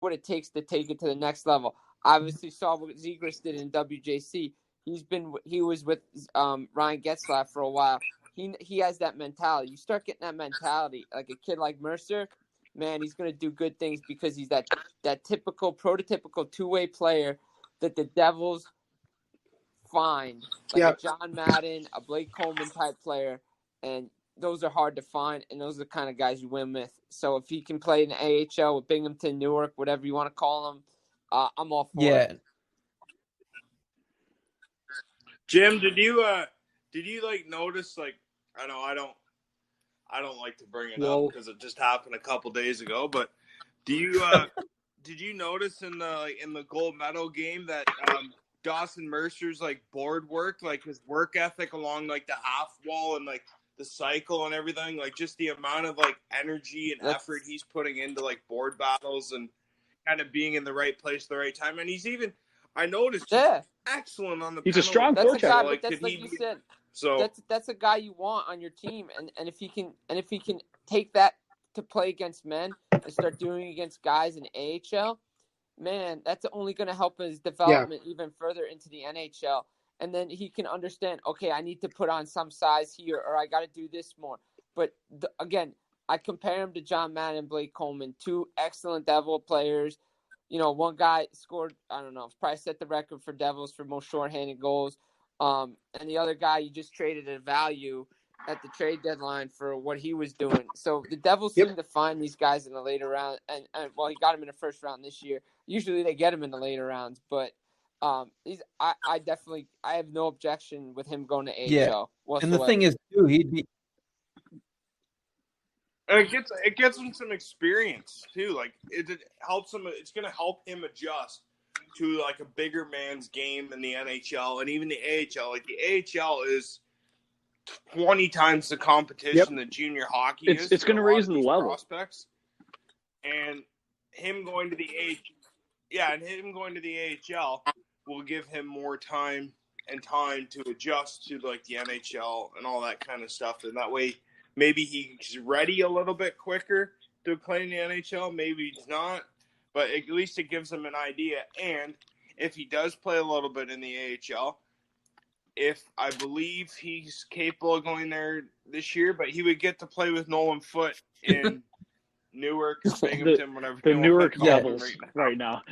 what it takes to take it to the next level. Obviously, saw what Zegras did in WJC. He was with Ryan Getzlaff for a while. He has that mentality. You start getting that mentality, like a kid like Mercer, man, he's going to do good things because he's that typical, prototypical two-way player that the Devils find, like a John Madden, a Blake Coleman type player, and those are hard to find, and those are the kind of guys you win with. So if he can play in the AHL with Binghamton, Newark, whatever you want to call them, I'm all for it. Jim, did you like notice, like, I know I don't like to bring it up because it just happened a couple days ago, but do you did you notice in the gold medal game that Dawson Mercer's like board work, like his work ethic along like the half wall and like the cycle and everything, like just the amount of like energy and effort he's putting into like board battles and kind of being in the right place at the right time. And he's even, I noticed, excellent on the He's a strong that's a guy, like, but that's like you said. So that's a guy you want on your team, and if he can take that to play against men and start doing it against guys in AHL, man, that's only going to help his development even further into the NHL. And then he can understand, okay, I need to put on some size here, or I got to do this more. But again, I compare him to John Madden and Blake Coleman, two excellent Devil players. You know, one guy scored, I don't know, probably set the record for Devils for most shorthanded goals. And the other guy, you just traded a value at the trade deadline for what he was doing. So the Devils seem to find these guys in the later round. And well, he got him in the first round this year. Usually they get him in the later rounds. But I have no objection with him going to AHL whatsoever. And the thing is, too, he'd be. And it gets him some experience too. Like it helps him. It's going to help him adjust to like a bigger man's game in the NHL and even the AHL. Like the AHL is 20 times the competition that junior hockey is. It's going to raise the level. Prospects. And him going to the AHL will give him more time to adjust to like the NHL and all that kind of stuff. And that way, maybe he's ready a little bit quicker to play in the NHL. Maybe he's not, but at least it gives him an idea. And if he does play a little bit in the AHL, if I believe he's capable of going there this year, but he would get to play with Nolan Foote in Newark, Binghamton, whatever. The Newark Devils right now.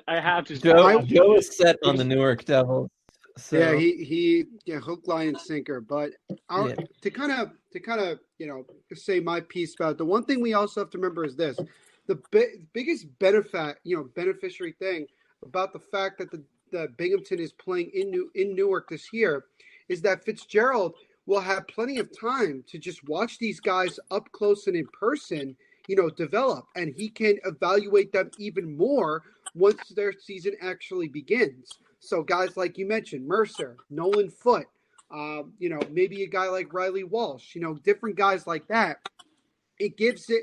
I have to. Joe is set on the Newark Devils. So. Yeah, he hook, line, and sinker. But to kind of say my piece about it, the one thing we also have to remember is this: the biggest beneficiary thing about the fact that the Binghamton is playing in Newark this year is that Fitzgerald will have plenty of time to just watch these guys up close and in person, develop, and he can evaluate them even more once their season actually begins. So guys like you mentioned, Mercer, Nolan Foote, maybe a guy like Riley Walsh, different guys like that. It gives it,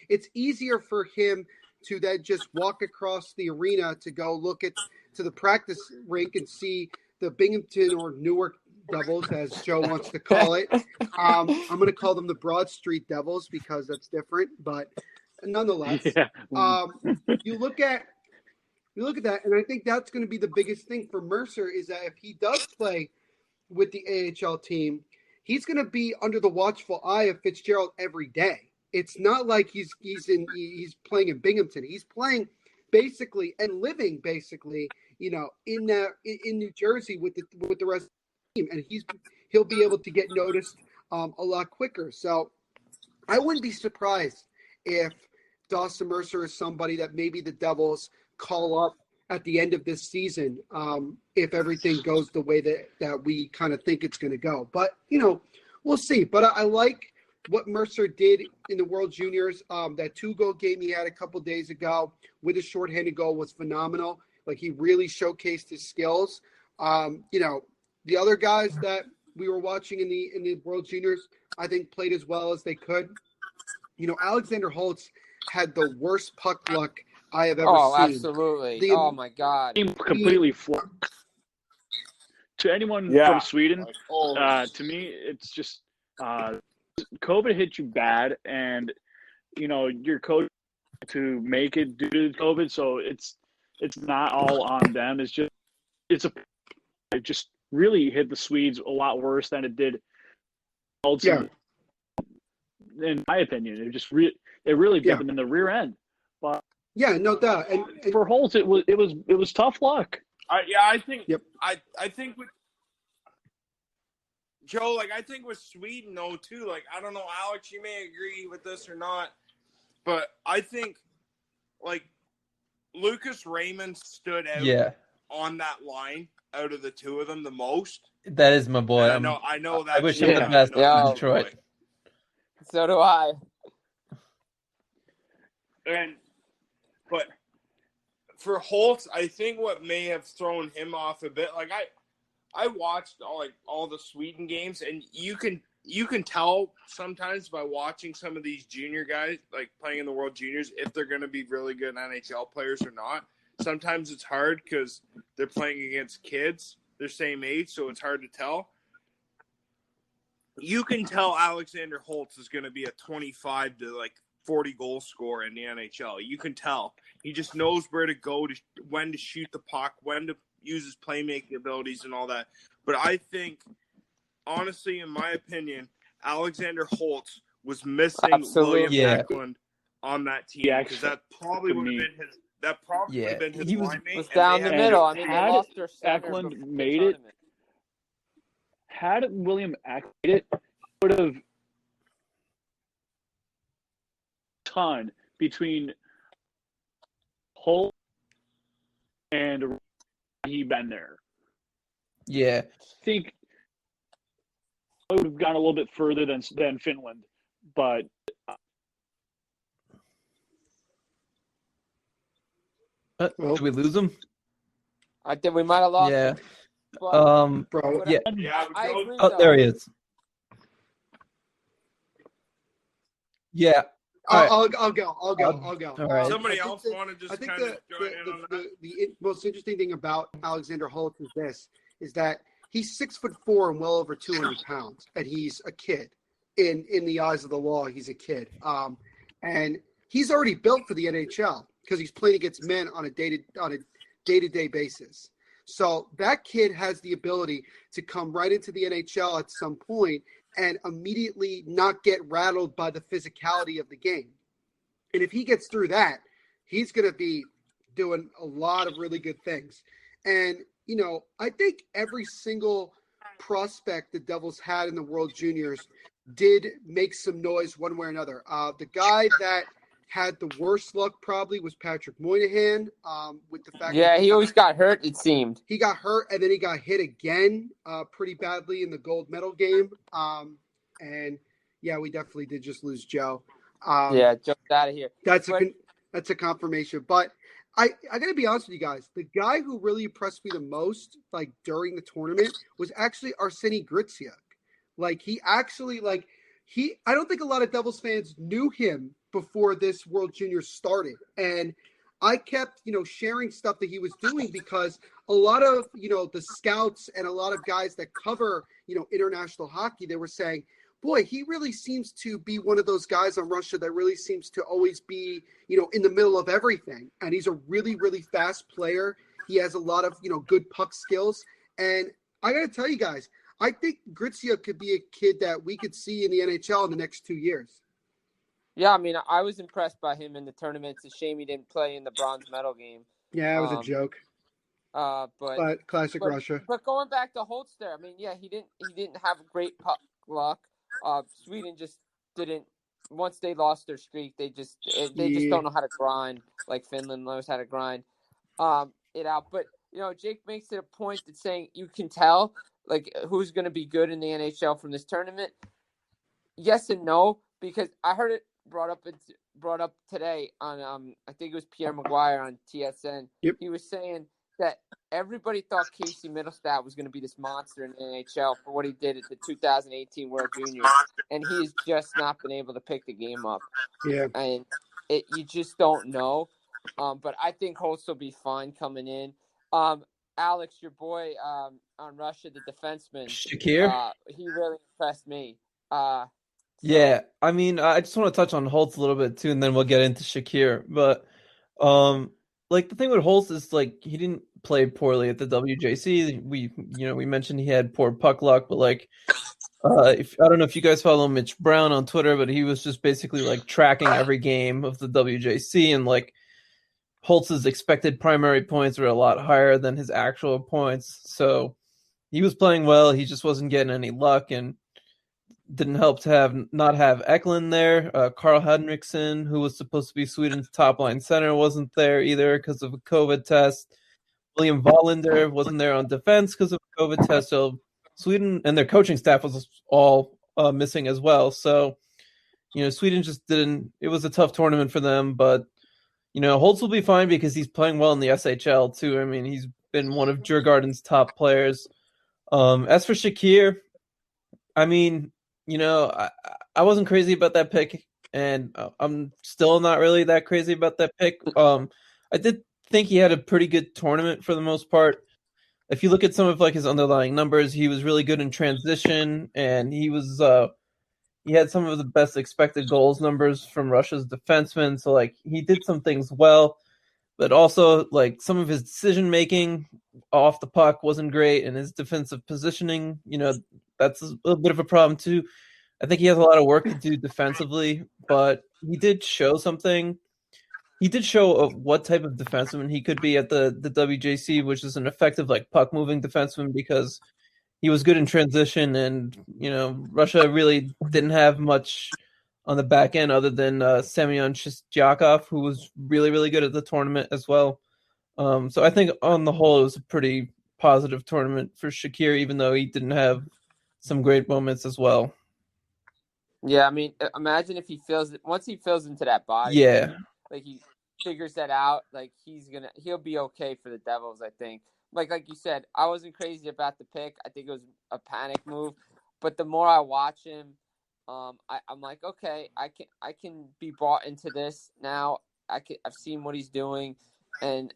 it's easier for him to then just walk across the arena to go look to the practice rink and see the Binghamton or Newark Devils, as Joe wants to call it. I'm going to call them the Broad Street Devils because that's different, but nonetheless, you look at that, and I think that's going to be the biggest thing for Mercer is that if he does play with the AHL team, he's going to be under the watchful eye of Fitzgerald every day. It's not like he's playing in Binghamton. He's playing basically and living basically, in New Jersey with the rest of the team, and he'll be able to get noticed a lot quicker. So I wouldn't be surprised if Dawson Mercer is somebody that maybe the Devils call up at the end of this season if everything goes the way that we kind of think it's going to go. But, we'll see. But I like what Mercer did in the World Juniors. That 2-goal game he had a couple days ago with a shorthanded goal was phenomenal. Like, he really showcased his skills. The other guys that we were watching in the World Juniors, I think played as well as they could. Alexander Holtz had the worst puck luck I have ever seen. Oh, absolutely. Oh, my God. Completely flunked. To anyone from Sweden, to me, it's just COVID hit you bad, and, your coach to make it due to COVID. So it's not all on them. It just really hit the Swedes a lot worse than it did. Yeah. In my opinion, it really bit them in the rear end. But yeah, no doubt. And for Holtz, it was tough luck. I think. Yep. I think with Joe, like I think with Sweden though too. Like I don't know, Alex, you may agree with this or not, but I think like Lucas Raymond stood out on that line out of the two of them the most. That is my boy. I know that. I wish him the best in Detroit. So do I. But for Holtz, I think what may have thrown him off a bit, like I watched all the Sweden games, and you can tell sometimes by watching some of these junior guys like playing in the World Juniors if they're going to be really good NHL players or not. Sometimes it's hard because they're playing against kids, their same age, so it's hard to tell. You can tell Alexander Holtz is going to be a 25 to 40 goal scorer in the NHL. You can tell. He just knows where to go, when to shoot the puck, when to use his playmaking abilities and all that. But I think, honestly, in my opinion, Alexander Holtz was missing William Eklund on that team because that probably would have been his. That probably would have been his line mate. Was down the middle. I mean, they lost their center Eklund made it. Had William Eklund made it, would have ton between Holt and he been there. Yeah. I think I would have gone a little bit further than Finland, but did we lose him? I think we might have lost him. Bro, yeah. I agree, there he is. Yeah. I'll go. All right. Somebody else want to just kind of join in on that? The most interesting thing about Alexander Holtz is that he's 6'4" and well over 200 pounds, and he's a kid. In the eyes of the law, he's a kid. And he's already built for the NHL because he's playing against men on a day-to-day basis. So that kid has the ability to come right into the NHL at some point and immediately not get rattled by the physicality of the game. And if he gets through that, he's going to be doing a lot of really good things. And, I think every single prospect the Devils had in the World Juniors did make some noise one way or another. The guy that had the worst luck probably was Patrick Moynihan with the fact that he always got hurt, it seemed. He got hurt, and then he got hit again pretty badly in the gold medal game. And, we definitely did just lose Joe. Joe's out of here. That's a confirmation. But I got to be honest with you guys. The guy who really impressed me the most, during the tournament, was actually Arseny Gritziuk. I don't think a lot of Devils fans knew him before this World Juniors started. And I kept, sharing stuff that he was doing because a lot of, the scouts and a lot of guys that cover, international hockey, they were saying, boy, he really seems to be one of those guys on Russia that really seems to always be, in the middle of everything. And he's a really, really fast player. He has a lot of, good puck skills. And I got to tell you guys, I think Gritziuk could be a kid that we could see in the NHL in the next 2 years. Yeah, I mean, I was impressed by him in the tournament. It's a shame he didn't play in the bronze medal game. Yeah, it was a joke. But classic Russia. But going back to Holtz there, I mean, he didn't have great puck luck. Sweden just didn't. Once they lost their streak, they just don't know how to grind like Finland knows how to grind it out. But Jake makes it a point that saying you can tell who's going to be good in the NHL from this tournament. Yes and no, because I heard it brought up today on I think it was Pierre Maguire on TSN. Yep. He was saying that everybody thought Casey Middlestat was going to be this monster in the NHL for what he did at the 2018 World Juniors, and he's just not been able to pick the game up. Yeah, and you just don't know. But I think Holtz will be fine coming in. Alex, your boy on Russia, the defenseman, Shakir, he really impressed me. Yeah, I mean, I just want to touch on Holtz a little bit too, and then we'll get into Shakir. But, like the thing with Holtz is like he didn't play poorly at the WJC. We mentioned he had poor puck luck, but like, if I don't know if you guys follow Mitch Brown on Twitter, but he was just basically like tracking every game of the WJC, and like Holtz's expected primary points were a lot higher than his actual points. So he was playing well. He just wasn't getting any luck, and didn't help to not have Eklund there. Carl Henriksen, who was supposed to be Sweden's top line center, wasn't there either because of a COVID test. William Wallander wasn't there on defense because of a COVID test. So Sweden and their coaching staff was all missing as well. So, Sweden just didn't. It was a tough tournament for them, but Holtz will be fine because he's playing well in the SHL too. I mean, he's been one of Djurgården's top players. As for Shakir, I mean, I wasn't crazy about that pick, and I'm still not really that crazy about that pick. I did think he had a pretty good tournament for the most part. If you look at some of like his underlying numbers, he was really good in transition, and he had some of the best expected goals numbers from Russia's defensemen. So like he did some things well, but also like some of his decision making off the puck wasn't great, and his defensive positioning, that's a bit of a problem too. I think he has a lot of work to do defensively, but he did show something. He did show what type of defenseman he could be at the WJC, which is an effective like puck moving defenseman, because he was good in transition, and Russia really didn't have much on the back end other than Semyon Shestyakov, who was really, really good at the tournament as well. So I think on the whole, it was a pretty positive tournament for Shakir, even though he didn't have some great moments as well. Yeah, I mean, imagine if once he fills into that body. Yeah. Like he figures that out, like he'll be okay for the Devils, I think. Like you said, I wasn't crazy about the pick. I think it was a panic move. But the more I watch him, I'm like, okay, I can be brought into this now. I've seen what he's doing, and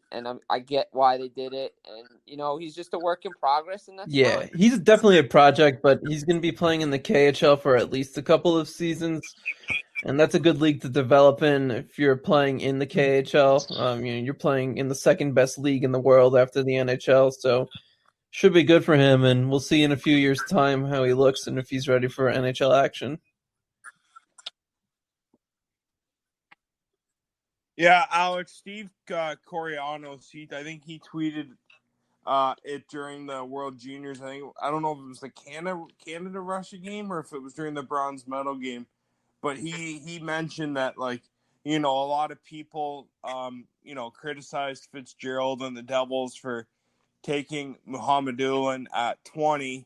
I get why they did it. And he's just a work in progress, and that's fine. He's definitely a project, but he's going to be playing in the KHL for at least a couple of seasons, and that's a good league to develop in if you're playing in the KHL. You're playing in the second best league in the world after the NHL, so should be good for him, and we'll see in a few years' time how he looks and if he's ready for NHL action. Yeah, Alex, Steve Corianos, I think he tweeted it during the World Juniors. I don't know if it was the Canada-Russia game or if it was during the bronze medal game, but he mentioned that, like, a lot of people, criticized Fitzgerald and the Devils for taking Muhammadulin at 20,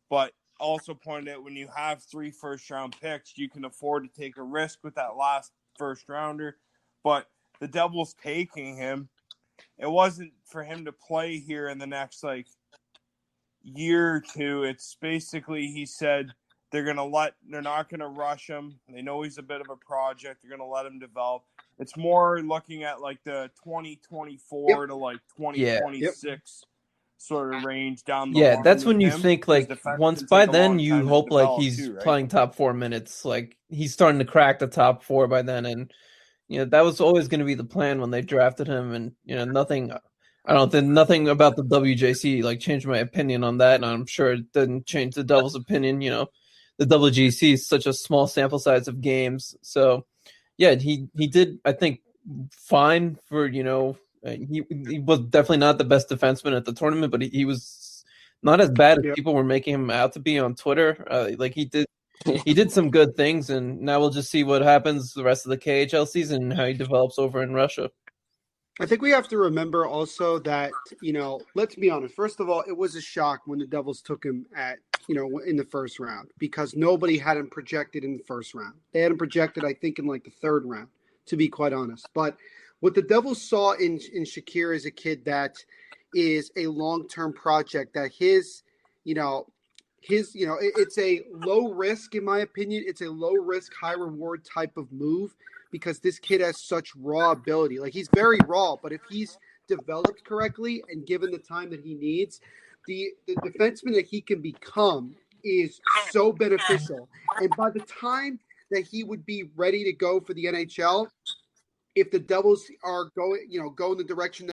but also pointed out when you have 3 first-round picks, you can afford to take a risk with that last first-rounder. But the Devils taking him, it wasn't for him to play here in the next, year or two. It's basically, he said, they're not going to rush him. They know he's a bit of a project. They're going to let him develop. It's more looking at, the 2024 to, 2026 sort of range down the line. That's when you think, once by then you hope, he's playing top 4 minutes. He's starting to crack the top 4 by then, and that was always going to be the plan when they drafted him, and nothing about the WJC changed my opinion on that, and I'm sure it didn't change the Devils' opinion. The WJC is such a small sample size of games, so he did, I think, fine for he was definitely not the best defenseman at the tournament, but he was not as bad as people were making him out to be on Twitter. He did some good things, and now we'll just see what happens the rest of the KHL season and how he develops over in Russia. I think we have to remember also that, let's be honest. First of all, it was a shock when the Devils took him at, in the first round, because nobody had him projected in the first round. They had him projected, I think, in the third round, to be quite honest. But what the Devils saw in Shakir is a kid that is a long-term project, that it's a low risk, in my opinion. It's a low risk, high reward type of move, because this kid has such raw ability. He's very raw, but if he's developed correctly and given the time that he needs, the defenseman that he can become is so beneficial. And by the time that he would be ready to go for the NHL, if the Devils are going, go in the direction